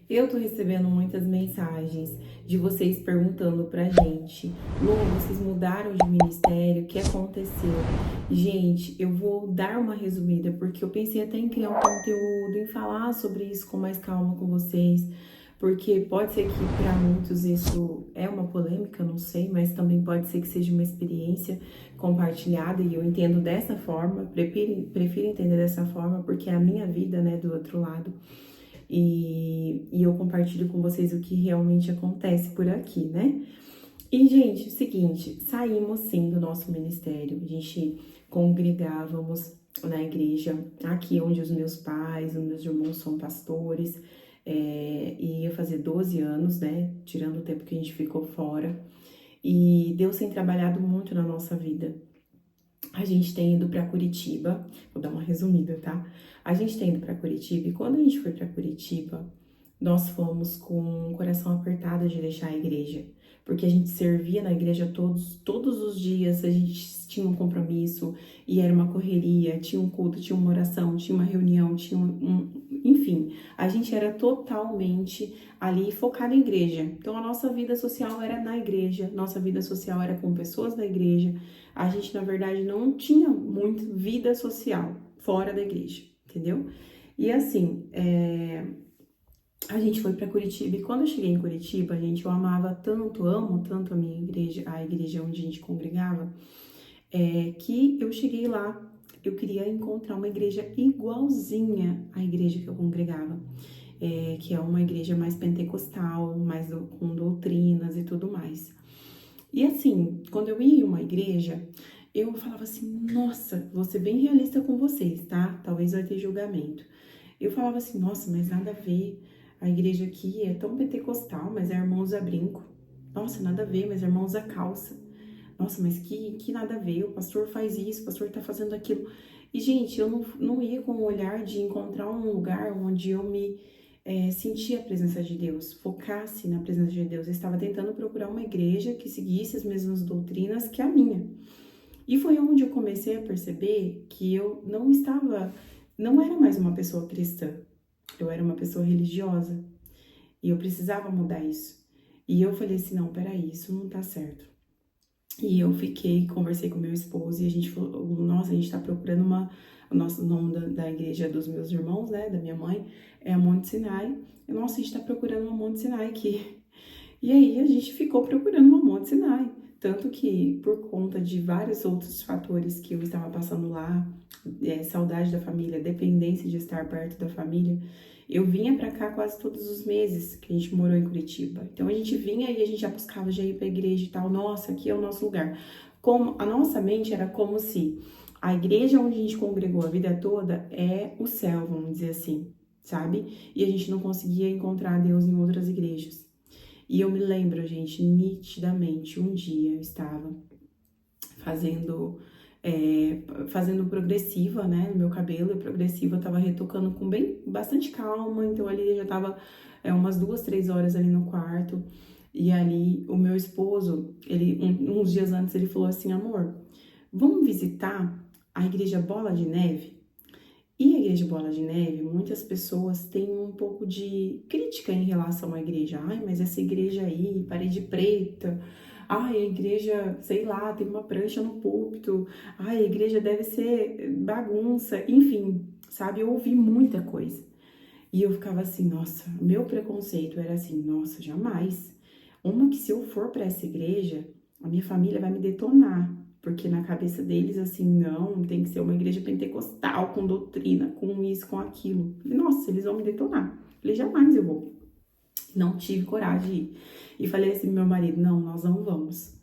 Eu tô recebendo muitas mensagens de vocês perguntando pra gente: Lu, vocês mudaram de ministério? O que aconteceu? Gente, eu vou dar uma resumida porque eu pensei até em criar um conteúdo, em falar sobre isso com mais calma com vocês, porque pode ser que para muitos isso é uma polêmica, não sei, mas também pode ser que seja uma experiência compartilhada e eu entendo dessa forma, prefiro entender dessa forma porque é a minha vida, né, do outro lado. E eu compartilho com vocês o que realmente acontece por aqui, né? E, gente, é o seguinte, saímos sim do nosso ministério, a gente congregávamos na igreja, aqui onde os meus pais, os meus irmãos são pastores, e ia fazer 12 anos, né? Tirando o tempo que a gente ficou fora. E Deus tem trabalhado muito na nossa vida. A gente tem ido para Curitiba, vou dar uma resumida, tá? A gente tem ido para Curitiba e quando a gente foi para Curitiba, nós fomos com o coração apertado de deixar a igreja, porque a gente servia na igreja todos os dias, a gente tinha um compromisso e era uma correria, tinha um culto, tinha uma oração, tinha uma reunião, enfim, a gente era totalmente ali focado em igreja. Então a nossa vida social era na igreja, nossa vida social era com pessoas da igreja. A gente, na verdade, não tinha muito vida social fora da igreja, entendeu? E assim, a gente foi para Curitiba e quando eu cheguei em Curitiba, gente, eu amava tanto, amo tanto a minha igreja, a igreja onde a gente congregava, que eu cheguei lá, eu queria encontrar uma igreja igualzinha à igreja que eu congregava, que é uma igreja mais pentecostal, com doutrinas e tudo mais. E assim, quando eu ia em uma igreja, eu falava assim, nossa, vou ser bem realista com vocês, tá? Talvez vai ter julgamento. Eu falava assim, nossa, mas nada a ver. A igreja aqui é tão pentecostal, mas a irmã usa brinco. Nossa, nada a ver, mas a irmã usa calça. Nossa, mas que nada a ver, o pastor faz isso, o pastor tá fazendo aquilo. E, gente, eu não ia com o olhar de encontrar um lugar onde eu me sentia a presença de Deus, focasse na presença de Deus. Eu estava tentando procurar uma igreja que seguisse as mesmas doutrinas que a minha. E foi onde eu comecei a perceber que eu não era mais uma pessoa cristã, eu era uma pessoa religiosa. E eu precisava mudar isso. E eu falei assim, não, peraí, isso não tá certo. E eu conversei com meu esposo e a gente falou, nossa, a gente tá procurando o nosso nome da igreja dos meus irmãos, né, da minha mãe, é Monte Sinai. E, nossa, a gente tá procurando uma Monte Sinai aqui. E aí a gente ficou procurando uma Monte Sinai. Tanto que, por conta de vários outros fatores que eu estava passando lá, saudade da família, dependência de estar perto da família, eu vinha pra cá quase todos os meses que a gente morou em Curitiba. Então a gente vinha e a gente já buscava já ir pra igreja e tal. Nossa, aqui é o nosso lugar. Como a nossa mente era como se a igreja onde a gente congregou a vida toda é o céu, vamos dizer assim, sabe? E a gente não conseguia encontrar Deus em outras igrejas. E eu me lembro, gente, nitidamente, um dia eu estava fazendo fazendo progressiva, né, no meu cabelo, e progressiva eu tava retocando com bastante calma, então ali já tava umas 2, 3 horas ali no quarto, e ali o meu esposo, uns dias antes ele falou assim, amor, vamos visitar a igreja Bola de Neve? E a igreja Bola de Neve, muitas pessoas têm um pouco de crítica em relação à igreja. Ai, mas essa igreja aí, parede preta. Ai, a igreja, sei lá, tem uma prancha no púlpito. Ai, a igreja deve ser bagunça. Enfim, sabe? Eu ouvi muita coisa. E eu ficava assim, nossa, meu preconceito era assim, nossa, jamais. Uma que se eu for para essa igreja, a minha família vai me detonar, porque na cabeça deles, assim, não, tem que ser uma igreja pentecostal, com doutrina, com isso, com aquilo. Falei, nossa, eles vão me detonar. Falei, jamais eu vou. Não tive coragem de ir. E falei assim pro meu marido, não, nós não vamos.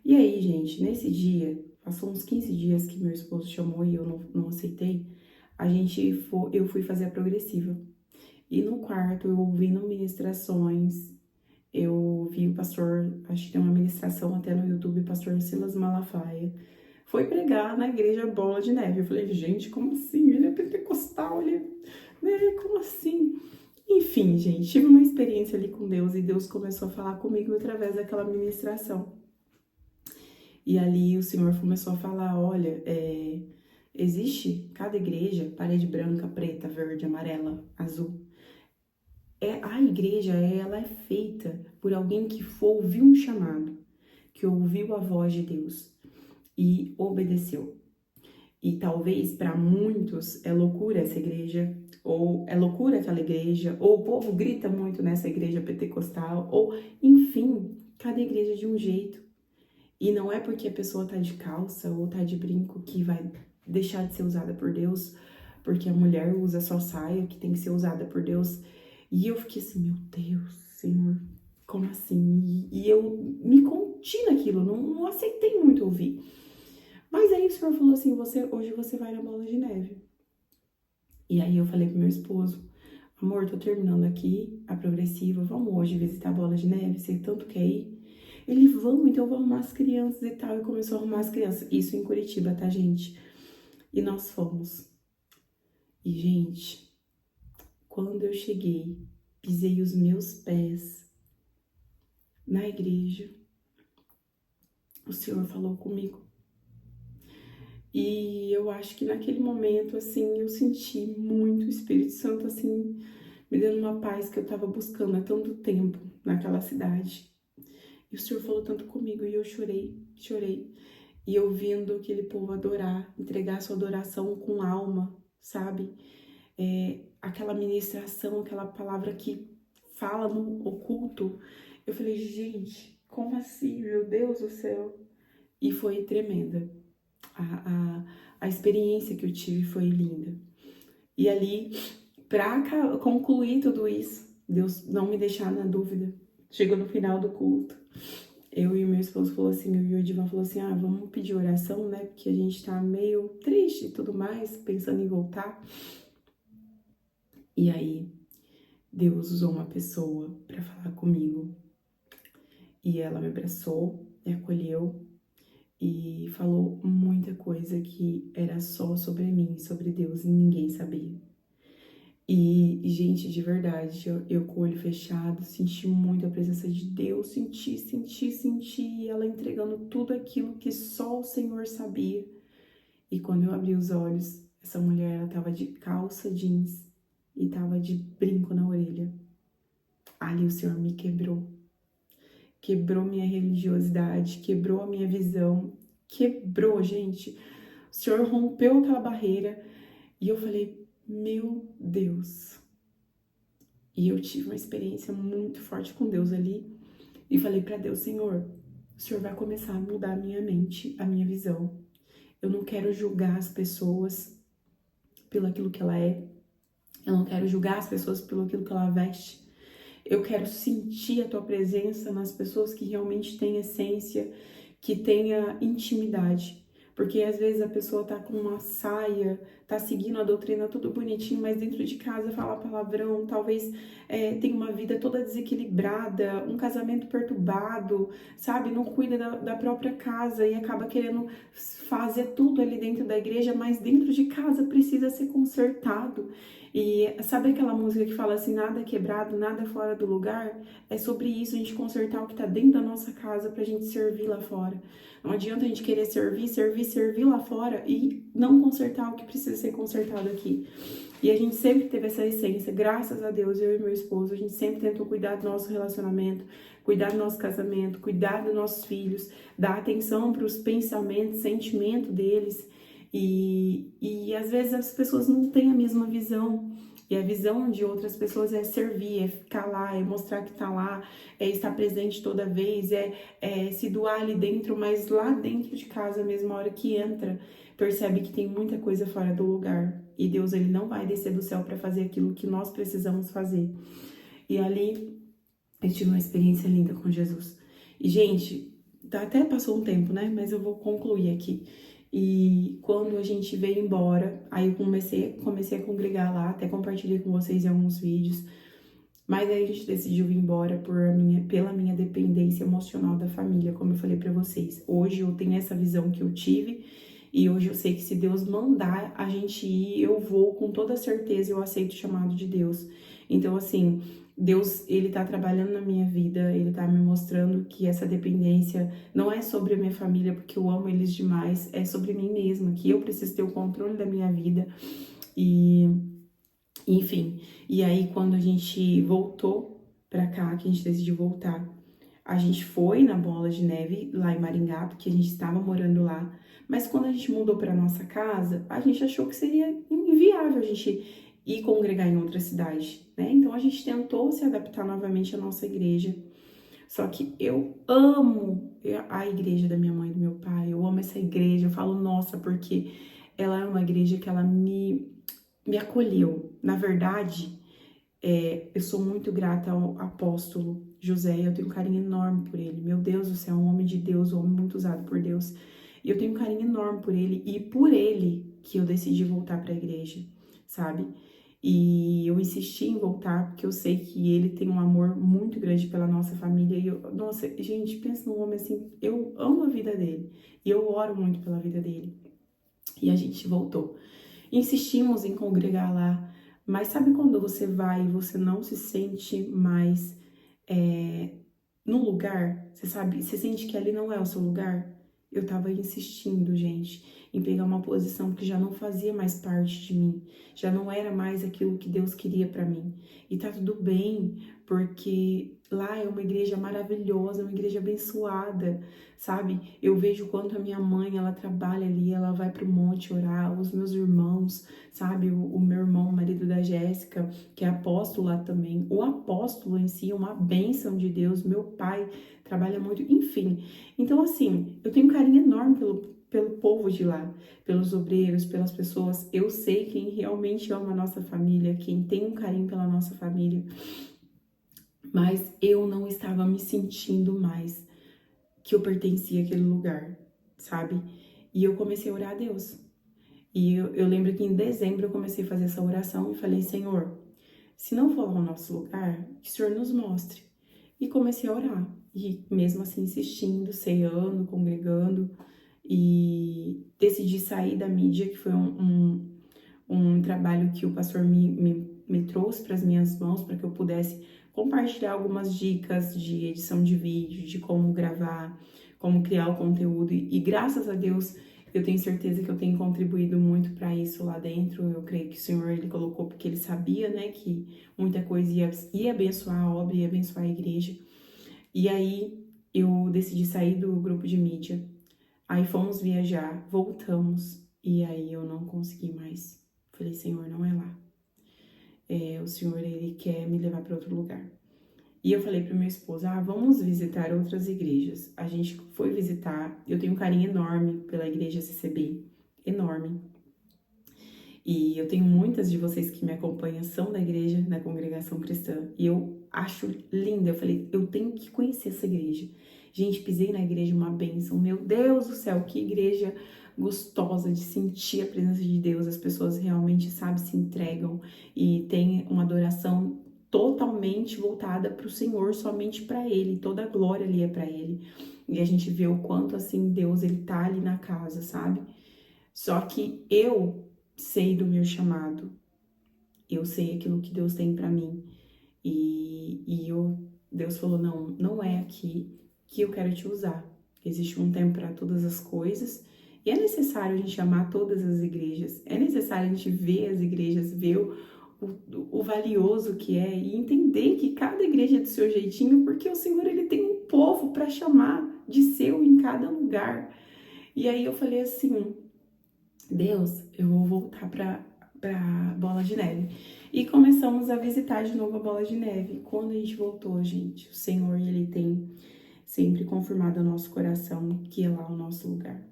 E aí, gente, nesse dia, passou uns 15 dias que meu esposo chamou e eu não aceitei, eu fui fazer a progressiva. E no quarto, eu ouvindo ministrações, eu vi o pastor, acho que tem uma ministração até no YouTube, o pastor Silas Malafaia, foi pregar na igreja Bola de Neve. Eu falei, gente, como assim? Ele é pentecostal, né? Como assim? Enfim, gente, tive uma experiência ali com Deus e Deus começou a falar comigo através daquela ministração. E ali o Senhor começou a falar, olha, existe cada igreja, parede branca, preta, verde, amarela, azul. a igreja, ela é feita por alguém que ouviu um chamado, que ouviu a voz de Deus e obedeceu. E talvez para muitos é loucura essa igreja, ou é loucura aquela igreja, ou o povo grita muito nessa igreja pentecostal, ou enfim, cada igreja de um jeito. E não é porque a pessoa tá de calça ou tá de brinco que vai deixar de ser usada por Deus, porque a mulher usa só saia que tem que ser usada por Deus. E eu fiquei assim, meu Deus, Senhor, como assim? E eu me conti naquilo, não aceitei muito ouvir. Mas aí o Senhor falou assim, hoje você vai na Bola de Neve. E aí eu falei pro meu esposo, amor, tô terminando aqui a progressiva, vamos hoje visitar a Bola de Neve, você tanto quer ir? Ele, vamos, então eu vou arrumar as crianças e tal. E começou a arrumar as crianças. Isso em Curitiba, tá, gente? E nós fomos. E, gente, quando eu cheguei, pisei os meus pés na igreja, o Senhor falou comigo. E eu acho que naquele momento, assim, eu senti muito o Espírito Santo, assim, me dando uma paz que eu tava buscando há tanto tempo naquela cidade. E o Senhor falou tanto comigo e eu chorei. E eu vendo aquele povo adorar, entregar sua adoração com alma, sabe? Aquela ministração, aquela palavra que fala no oculto. Eu falei, gente, como assim? Meu Deus do céu. E foi tremenda. A experiência que eu tive foi linda. E ali, para concluir tudo isso, Deus não me deixar na dúvida. Chegou no final do culto. Eu e o meu esposo falou assim, eu e o Divan falou assim, vamos pedir oração, né? Porque a gente tá meio triste e tudo mais, pensando em voltar. E aí, Deus usou uma pessoa para falar comigo. E ela me abraçou, me acolheu e falou muita coisa que era só sobre mim, sobre Deus, e ninguém sabia. E, gente, de verdade, eu com o olho fechado, senti muito a presença de Deus, senti, e ela entregando tudo aquilo que só o Senhor sabia. E quando eu abri os olhos, essa mulher, ela tava de calça jeans e tava de brinco na orelha. Ali o Senhor me quebrou minha religiosidade, quebrou a minha visão, quebrou, gente. O Senhor rompeu aquela barreira e eu falei, meu Deus. E eu tive uma experiência muito forte com Deus ali e falei para Deus, Senhor, o Senhor vai começar a mudar a minha mente, a minha visão. Eu não quero julgar as pessoas pelo aquilo que ela é. Eu não quero julgar as pessoas pelo aquilo que ela veste. Eu quero sentir a tua presença nas pessoas que realmente têm essência, que tenha intimidade. Porque às vezes a pessoa tá com uma saia, tá seguindo a doutrina tudo bonitinho, mas dentro de casa fala palavrão, talvez tenha uma vida toda desequilibrada, um casamento perturbado, sabe? Não cuida da própria casa e acaba querendo fazer tudo ali dentro da igreja, mas dentro de casa precisa ser consertado. E sabe aquela música que fala assim, nada quebrado, nada fora do lugar? É sobre isso, a gente consertar o que tá dentro da nossa casa pra gente servir lá fora. Não adianta a gente querer servir lá fora e não consertar o que precisa ser consertado aqui. E a gente sempre teve essa essência, graças a Deus, eu e meu esposo, a gente sempre tentou cuidar do nosso relacionamento, cuidar do nosso casamento, cuidar dos nossos filhos, dar atenção para os pensamentos, sentimento deles. E às vezes as pessoas não têm a mesma visão. E a visão de outras pessoas é servir, é ficar lá, é mostrar que tá lá, é estar presente toda vez, é se doar ali dentro, mas lá dentro de casa, mesmo a hora que entra, percebe que tem muita coisa fora do lugar. E Deus, ele não vai descer do céu para fazer aquilo que nós precisamos fazer. E ali, eu tive uma experiência linda com Jesus. E, gente, até passou um tempo, né? Mas eu vou concluir aqui. E quando a gente veio embora, aí eu comecei a congregar lá, até compartilhei com vocês em alguns vídeos. Mas aí a gente decidiu vir embora pela minha dependência emocional da família, como eu falei pra vocês. Hoje eu tenho essa visão que eu tive e hoje eu sei que se Deus mandar a gente ir, eu vou com toda certeza, eu aceito o chamado de Deus. Então, assim, Deus, ele tá trabalhando na minha vida, ele tá me mostrando que essa dependência não é sobre a minha família, porque eu amo eles demais, é sobre mim mesma, que eu preciso ter o controle da minha vida. E Enfim, e aí quando a gente voltou pra cá, que a gente decidiu voltar, a gente foi na Bola de Neve, lá em Maringá, porque a gente estava morando lá. Mas quando a gente mudou para nossa casa, a gente achou que seria inviável a gente ir congregar em outra cidade, né? Então a gente tentou se adaptar novamente à nossa igreja. Só que eu amo a igreja da minha mãe e do meu pai. Eu amo essa igreja. Eu falo, nossa, porque ela é uma igreja que ela me acolheu. Na verdade, eu sou muito grata ao apóstolo José, eu tenho um carinho enorme por ele. Meu Deus do céu, um homem de Deus, um homem muito usado por Deus. E eu tenho um carinho enorme por ele e por ele que eu decidi voltar para a igreja, sabe? E eu insisti em voltar porque eu sei que ele tem um amor muito grande pela nossa família. E eu, nossa, gente, pensa num homem assim, eu amo a vida dele e eu oro muito pela vida dele. E a gente voltou. Insistimos em congregar lá, mas sabe quando você vai e você não se sente mais no lugar? Você sabe, você sente que ali não é o seu lugar? Eu tava insistindo, gente, em pegar uma posição que já não fazia mais parte de mim, já não era mais aquilo que Deus queria pra mim. E tá tudo bem, porque lá é uma igreja maravilhosa, uma igreja abençoada, sabe? Eu vejo quanto a minha mãe, ela trabalha ali, ela vai pro monte orar, os meus irmãos, sabe? O meu irmão, o marido da Jéssica, que é apóstolo lá também. O apóstolo em si é uma bênção de Deus. Meu pai trabalha muito, enfim. Então, assim, eu tenho um carinho enorme pelo povo de lá, pelos obreiros, pelas pessoas. Eu sei quem realmente ama a nossa família, quem tem um carinho pela nossa família. Mas eu não estava me sentindo mais que eu pertencia àquele lugar, sabe? E eu comecei a orar a Deus. E eu lembro que em dezembro eu comecei a fazer essa oração e falei, Senhor, se não for o nosso lugar, que o Senhor nos mostre. E comecei a orar. E mesmo assim insistindo, ceando, congregando. E decidi sair da mídia, que foi um trabalho que o pastor me trouxe para as minhas mãos, para que eu pudesse compartilhar algumas dicas de edição de vídeo, de como gravar, como criar o conteúdo. E graças a Deus, eu tenho certeza que eu tenho contribuído muito para isso lá dentro. Eu creio que o Senhor, Ele colocou porque Ele sabia, né, que muita coisa ia abençoar a obra, ia abençoar a igreja. E aí, eu decidi sair do grupo de mídia. Aí fomos viajar, voltamos, e aí eu não consegui mais. Falei, Senhor, não é lá. O Senhor, Ele quer me levar para outro lugar. E eu falei para meu esposo, vamos visitar outras igrejas. A gente foi visitar, eu tenho um carinho enorme pela igreja CCB, enorme. E eu tenho muitas de vocês que me acompanham, são da igreja, da congregação cristã. E eu acho linda, eu falei, eu tenho que conhecer essa igreja. Gente, pisei na igreja, uma bênção. Meu Deus do céu, que igreja gostosa de sentir a presença de Deus. As pessoas realmente, sabe, se entregam e tem uma adoração totalmente voltada para o Senhor, somente para Ele. Toda a glória ali é para Ele. E a gente vê o quanto, assim, Deus, Ele tá ali na casa, sabe? Só que eu sei do meu chamado, eu sei aquilo que Deus tem para mim. Deus falou, não é aqui que eu quero te usar. Existe um tempo para todas as coisas e é necessário a gente amar todas as igrejas. É necessário a gente ver as igrejas, ver o valioso que é e entender que cada igreja é do seu jeitinho, porque o Senhor, Ele tem um povo para chamar de seu em cada lugar. E aí eu falei assim, Deus, eu vou voltar pra Bola de Neve. E começamos a visitar de novo a Bola de Neve. Quando a gente voltou, gente, o Senhor, Ele tem sempre confirmado ao nosso coração que é lá o nosso lugar.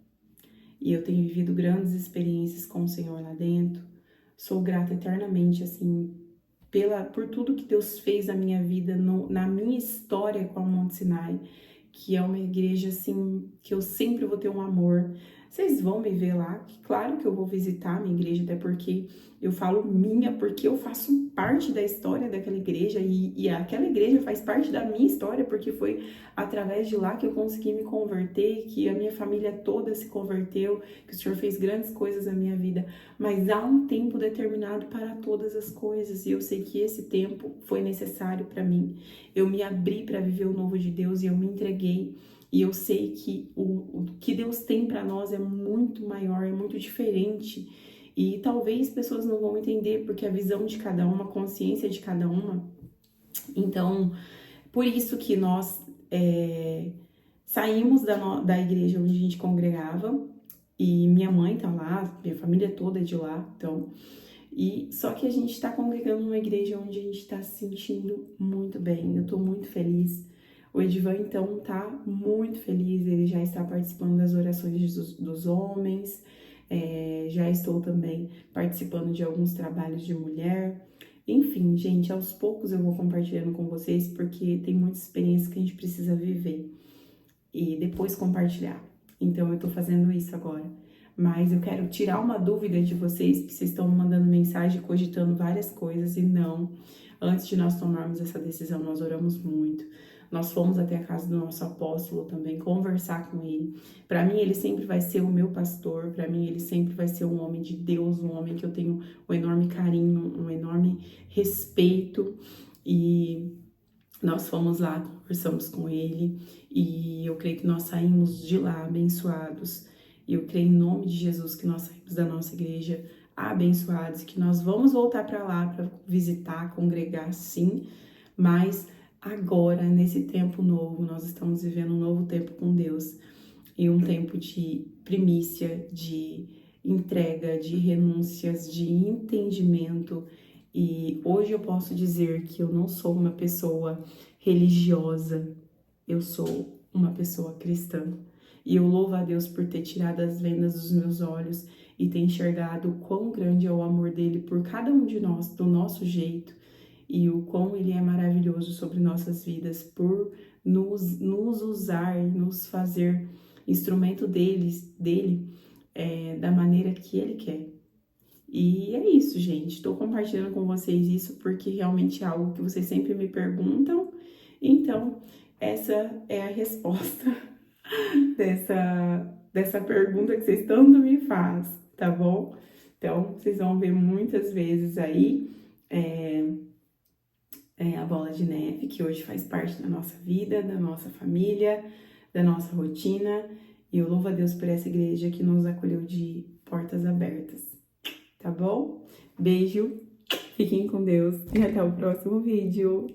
E eu tenho vivido grandes experiências com o Senhor lá dentro. Sou grata eternamente, assim, por tudo que Deus fez na minha vida, na minha história com a Monte Sinai, que é uma igreja, assim, que eu sempre vou ter um amor. Vocês vão me ver lá, que claro que eu vou visitar a minha igreja, até porque eu falo minha, porque eu faço parte da história daquela igreja e aquela igreja faz parte da minha história, porque foi através de lá que eu consegui me converter, que a minha família toda se converteu, que o Senhor fez grandes coisas na minha vida, mas há um tempo determinado para todas as coisas e eu sei que esse tempo foi necessário para mim. Eu me abri para viver o novo de Deus e eu me entreguei. E eu sei que o que Deus tem para nós é muito maior, é muito diferente. E talvez pessoas não vão entender porque a visão de cada uma, a consciência de cada uma. Então, por isso que nós saímos da igreja onde a gente congregava, e minha mãe tá lá, minha família toda é de lá, então. E só que a gente tá congregando numa igreja onde a gente tá se sentindo muito bem, eu tô muito feliz. O Edivan, então, tá muito feliz, ele já está participando das orações dos homens, já estou também participando de alguns trabalhos de mulher. Enfim, gente, aos poucos eu vou compartilhando com vocês, porque tem muitas experiências que a gente precisa viver e depois compartilhar. Então, eu tô fazendo isso agora. Mas eu quero tirar uma dúvida de vocês, porque vocês estão mandando mensagem, cogitando várias coisas, e não. Antes de nós tomarmos essa decisão, nós oramos muito. Nós fomos até a casa do nosso apóstolo também, conversar com ele. Para mim, ele sempre vai ser o meu pastor. Para mim, ele sempre vai ser um homem de Deus, um homem que eu tenho um enorme carinho, um enorme respeito. E nós fomos lá, conversamos com ele, e eu creio que nós saímos de lá abençoados. E eu creio em nome de Jesus que nós saímos da nossa igreja abençoados, que nós vamos voltar para lá para visitar, congregar, sim, mas agora, nesse tempo novo, nós estamos vivendo um novo tempo com Deus, e um tempo de primícia, de entrega, de renúncias, de entendimento. E hoje eu posso dizer que eu não sou uma pessoa religiosa, eu sou uma pessoa cristã. E eu louvo a Deus por ter tirado as vendas dos meus olhos e ter enxergado o quão grande é o amor dele por cada um de nós, do nosso jeito, e o quão ele é maravilhoso sobre nossas vidas, por nos usar e nos fazer instrumento dele da maneira que ele quer. E é isso, gente. Estou compartilhando com vocês isso porque realmente é algo que vocês sempre me perguntam. Então, essa é a resposta dessa pergunta que vocês tanto me fazem, tá bom? Então, vocês vão ver muitas vezes aí a bola de neve, que hoje faz parte da nossa vida, da nossa família, da nossa rotina. E eu louvo a Deus por essa igreja que nos acolheu de portas abertas, tá bom? Beijo, fiquem com Deus e até o próximo vídeo.